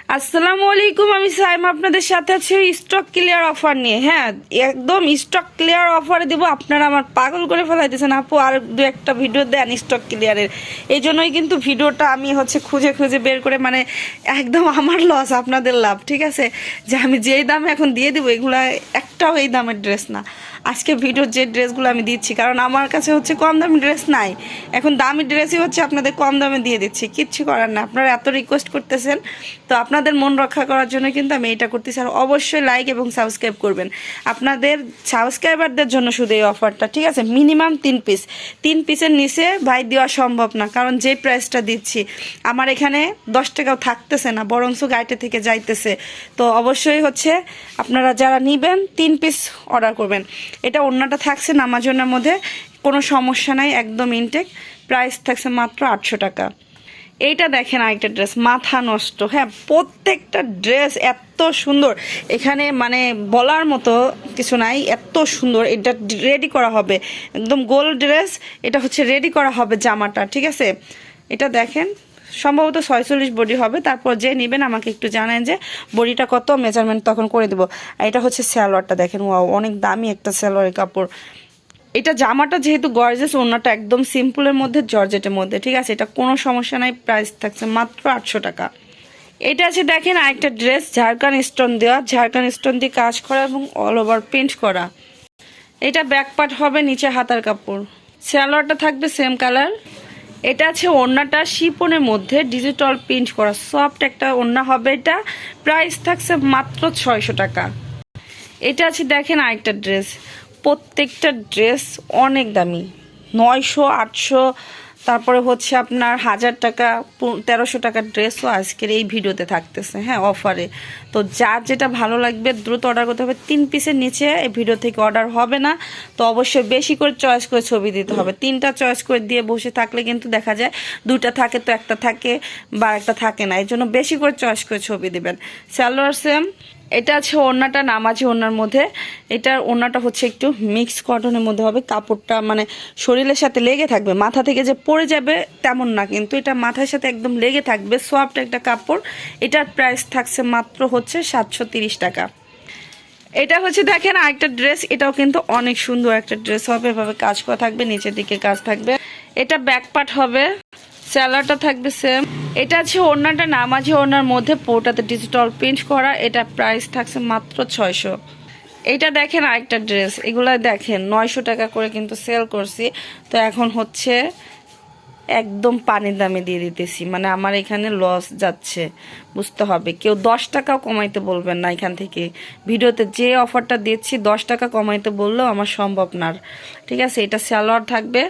আসসালামু আলাইকুম, আমি সাইমা আপনাদের সাথে আছি স্টক ক্লিয়ার অফার নিয়ে। হ্যাঁ, একদম স্টক ক্লিয়ার অফারে দিব। আপনারা আমার পাগল করে ফেলাইতেছেন আপু, আর দু একটা ভিডিও দেন স্টক ক্লিয়ারের। এই জন্যই কিন্তু ভিডিওটা আমি খুঁজে খুঁজে বের করে, মানে একদম আমার লস আপনাদের লাভ। ঠিক আছে, যে আমি যেই দামে এখন দিয়ে দিব, এগুলা একটাও এই দামের ড্রেস না। আজকে ভিডিওর যে ড্রেসগুলো আমি দিচ্ছি, কারণ আমার কাছে কম দামি ড্রেস নাই, এখন দামি ড্রেসই আপনাদের কম দামে দিয়ে দিচ্ছি। কিচ্ছু করার না, আপনারা এত রিকোয়েস্ট করতেছেন, তো আপনাদের মন রক্ষা করার জন্য কিন্তু আমি এটা করতেছি। আর অবশ্যই লাইক এবং সাবস্ক্রাইব করবেন, আপনাদের সাবস্ক্রাইবারদের জন্য শুধু এই অফারটা। ঠিক আছে, মিনিমাম 3 পিসের নিচে ভাই দেওয়া সম্ভব না, কারণ যে প্রাইসটা দিচ্ছি আমার এখানে 10 টাকাও থাকতেছে না, বরঞ্চ গাইটে থেকে যাইতেছে। তো অবশ্যই আপনারা যারা নিবেন 3 পিস অর্ডার করবেন। এটা ওড়নাটা থাকছে নামাজনের মধ্যে, কোনো সমস্যা নাই, একদম ইনটেক। প্রাইস থাকছে মাত্র 800 টাকা। এইটা দেখেন আরেকটা ড্রেস, মাথা নষ্ট। হ্যাঁ, প্রত্যেকটা ড্রেস এত সুন্দর, এখানে মানে বলার মতো কিছু নাই, এত সুন্দর। এটা রেডি করা হবে, একদম গোল ড্রেস। এটা রেডি করা হবে জামাটা। ঠিক আছে, এটা দেখেন সম্ভবত 46 বডি হবে। তারপর যে নেবেন আমাকে একটু জানেন যে বডিটা কত, মেজারমেন্ট তখন করে দেবো। আর এটা সালোয়ারটা দেখেন, ওয়াও, অনেক দামি একটা সালোয়ারের কাপড়। এটা জামাটা যেহেতু গর্জিয়াস, ওড়নাটা একদম সিম্পলের মধ্যে, জর্জেটের মধ্যে। ঠিক আছে, এটা কোনো সমস্যা নাই। প্রাইস থাকছে মাত্র 800 টাকা। এটা দেখেন আরেকটা ড্রেস, ঝাড়খান স্টোন দেওয়া, ঝাড়খান স্টোন দিয়ে কাজ করা এবং অল ওভার প্রিন্ট করা। এটা ব্যাক পার্ট হবে, নিচে হাতার কাপড়। সালোয়ারটা থাকবে সেম কালার। এটা ওড়নাটা শিপনের মধ্যে ডিজিটাল প্রিন্ট করা, সফট একটা ওড়না হবে। এটা প্রাইস থাকছে মাত্র 600 টাকা। এটা দেখেন আরেকটা ড্রেস, প্রত্যেকটা ড্রেস অনেক দামি, 900, 800, তারপরে আপনার 1000 টাকা, 1300 টাকার ড্রেসও আজকের এই ভিডিওতে থাকতেছে। হ্যাঁ, অফারে। তো যার যেটা ভালো লাগবে দ্রুত অর্ডার করতে হবে। 3 পিসের নিচে এই ভিডিও থেকে অর্ডার হবে না। তো অবশ্যই বেশি করে চয়েস করে ছবি দিতে হবে। 3টা চয়েস করে দিয়ে বসে থাকলে কিন্তু দেখা যায় 2টা থাকে তো একটা থাকে, বা একটা থাকে না। এই জন্য বেশি করে চয়েস করে ছবি দিবেন। সালোয়ার সেম। এটা ওড়নাটা নামাজি ওড়নার মধ্যে। এটার ওড়নাটা একটু মিক্স কটনের মধ্যে হবে। কাপড়টা মানে শরীরের সাথে লেগে থাকবে, মাথা থেকে যে পড়ে যাবে তেমন না, কিন্তু এটা মাথার সাথে একদম লেগে থাকবে, সফট একটা কাপড়। এটার প্রাইস থাকছে মাত্র 730 টাকা। এটা দেখেন আরেকটা ড্রেস, এটাও কিন্তু অনেক সুন্দর একটা ড্রেস হবে। এভাবে কাজ করা থাকবে, নিচের দিকে কাজ থাকবে। এটা ব্যাক পার্ট হবে, সালোয়ারটা থাকবে সেম। এটা ওড়নাটা নামাজি ওড়নার মধ্যে, পুরোটাতে ডিজিটাল প্রিন্ট করা। এটা প্রাইস থাকছে মাত্র 600। এইটা দেখেন আরেকটা ড্রেস, এগুলা দেখেন 900 টাকা করে কিন্তু সেল করছি। তো এখন একদম পানির দামে দিয়ে দিতেছি, মানে আমার এখানে লস যাচ্ছে, বুঝতে হবে। কেউ 10 টাকাও কমাইতে বলবেন না এখান থেকে। ভিডিওতে যে অফারটা দিচ্ছি 10 টাকা কমাইতে বললেও আমার সম্ভব না। ঠিক আছে, এটা সালোয়ার থাকবে।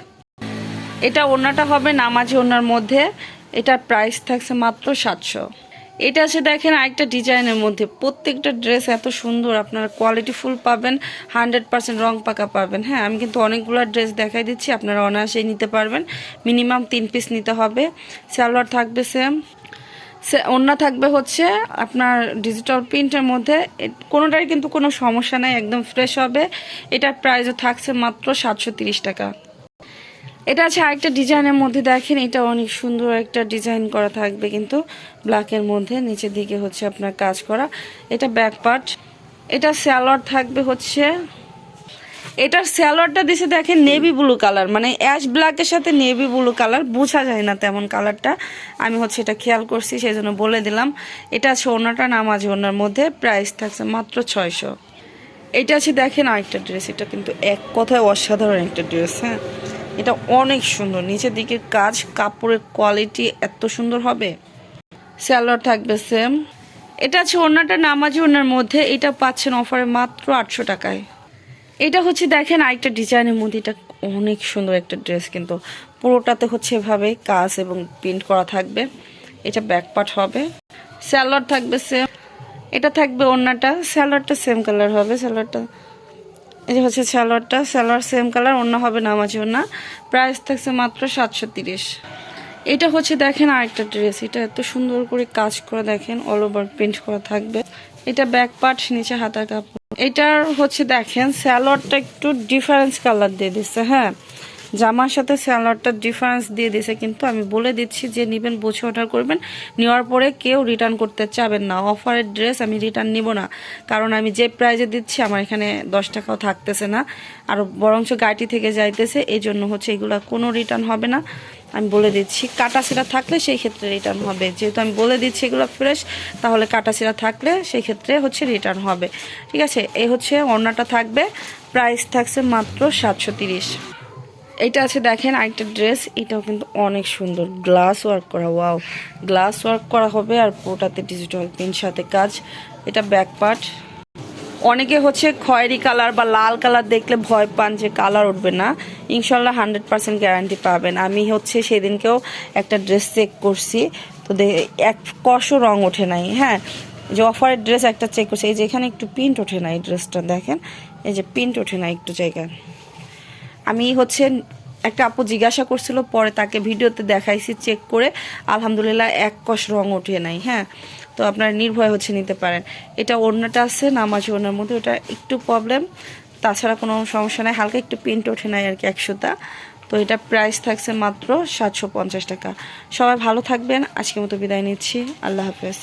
এটা ওড়নাটা হবে নামাজি ওড়নার মধ্যে। এটার প্রাইস থাকছে মাত্র 700। এটা দেখেন আরেকটা ডিজাইনের মধ্যে, প্রত্যেকটা ড্রেস এত সুন্দর, আপনারা কোয়ালিটি ফুল পাবেন, 100% রং পাকা পাবেন। হ্যাঁ, আমি কিন্তু অনেকগুলো ড্রেস দেখাই দিচ্ছি, আপনারা অনায়াসেই নিতে পারবেন। মিনিমাম 3 পিস নিতে হবে। সালোয়ার থাকবে সেম, ওড়না থাকবে আপনার ডিজিটাল প্রিন্টের মধ্যে। কোনোটারই কিন্তু কোনো সমস্যা নাই, একদম ফ্রেশ হবে। এটার প্রাইসও থাকছে মাত্র 730 টাকা। এটা আরেকটা ডিজাইনের মধ্যে, দেখেন এটা অনেক সুন্দর একটা ডিজাইন করা থাকবে, কিন্তু ব্ল্যাকের মধ্যে, নিচের দিকে আপনার কাজ করা। এটা ব্যাক পার্ট। এটা সালোয়ার থাকবে এটার সালোয়ারটা দিছে দেখেন নেভি ব্লু কালার, মানে অ্যাশ ব্ল্যাকের সাথে নেভি ব্লু কালার, বোঝা যায় না তেমন কালারটা। আমি এটা খেয়াল করছি, সেই জন্য বলে দিলাম। এটা ওড়নাটা নামাজি ওড়নার মধ্যে, প্রাইস থাকছে মাত্র 600। এটা দেখেন আরেকটা ড্রেস, এটা কিন্তু এক কথায় অসাধারণ একটা ড্রেস। হ্যাঁ, এটা অনেক সুন্দর, নিচের দিকে কাজ, কাপড়ের কোয়ালিটি এত সুন্দর হবে। সালোয়ার থাকবে সেম। এটা ওড়নাটা নামাজি ওড়নার মধ্যে। এটা পাচ্ছেন অফারে মাত্র 800 টাকায়। এটা দেখেন আরেকটা ডিজাইনের মধ্যে, এটা অনেক সুন্দর একটা ড্রেস, কিন্তু পুরোটাতে এভাবে কাজ এবং প্রিন্ট করা থাকবে। এটা ব্যাক পার্ট হবে, সালোয়ার থাকবে সেম। এটা থাকবে ওড়নাটা, সালোয়ারটা সেম কালার হবে। সালোয়ারটা এই যে সালোয়ারটা, সালোয়ার সেম কালার, ওড়না হবে নামাজি ওড়না। প্রাইস থাকছে মাত্র 730। এটা দেখেন আরেকটা ড্রেস, এটা এত সুন্দর করে কাজ করা, দেখেন অল ওভার প্রিন্ট করা থাকবে। এটা ব্যাক পার্ট, নিচে হাতার কাপড়। এটার দেখেন সালোয়ারটা একটু ডিফারেন্স কালার দিয়ে দিচ্ছে। হ্যাঁ, জামার সাথে সালোয়ারটার ডিফারেন্স দিয়ে দিয়েছে, কিন্তু আমি বলে দিচ্ছি যে নেবেন বুঝে অর্ডার করবেন। নেওয়ার পরে কেউ রিটার্ন করতে চাবেন না। অফারের ড্রেস আমি রিটার্ন নিব না, কারণ আমি যে প্রাইজে দিচ্ছি আমার এখানে 10 টাকাও থাকতেছে না, আর বরঞ্চ গাড়ি থেকে যাইতেছে। এই জন্য হচ্ছে এগুলো কোনো রিটার্ন হবে না, আমি বলে দিচ্ছি। কাটা ছিঁড়া থাকলে সেই ক্ষেত্রে রিটার্ন হবে, যেহেতু আমি বলে দিচ্ছি এগুলো ফ্রেশ, তাহলে কাটা ছিঁড়া থাকলে সেই ক্ষেত্রে হচ্ছে রিটার্ন হবে। ঠিক আছে, এই হচ্ছে ওড়নাটা থাকবে, প্রাইস থাকছে মাত্র 730। এইটা আছে দেখেন আরেকটা ড্রেস, এটাও কিন্তু অনেক সুন্দর, গ্লাস ওয়ার্ক করা, ওয়াও, গ্লাস ওয়ার্ক করা হবে আর পুরোটাতে ডিজিটাল প্রিন্ট সাথে কাজ। এটা ব্যাক পার্ট। অনেকে হচ্ছে খয়েরি কালার বা লাল কালার দেখলে ভয় পান যে কালার উঠবে না, ইনশাল্লাহ 100% গ্যারান্টি পাবেন। আমি হচ্ছে সেদিনকেও একটা ড্রেস চেক করছি, তো এক কষও রং ওঠে নাই। হ্যাঁ, যে অফারের ড্রেস একটা চেক করছি, এই যে এখানে একটু প্রিন্ট ওঠে না, এই ড্রেসটা দেখেন, এই যে প্রিন্ট ওঠে না একটু জায়গায়। আমি হচ্ছে একটা আপু জিজ্ঞাসা করছিল, পরে তাকে ভিডিওতে দেখাইছি চেক করে, আলহামদুলিল্লাহ এক কষ রং ওঠে নাই। হ্যাঁ, তো আপনারা নির্ভয় হচ্ছে নিতে পারেন। এটা ওড়নাটা আছে নামাজি ওড়নার মধ্যে, ওটা একটু প্রবলেম, তাছাড়া কোনো সমস্যা নাই, হালকা একটু প্রিন্ট ওঠে নাই আর কি, 100টা। তো এটা প্রাইস থাকছে মাত্র 750 টাকা। সবাই ভালো থাকবেন, আজকের মতো বিদায় নিচ্ছি, আল্লাহ হাফেজ।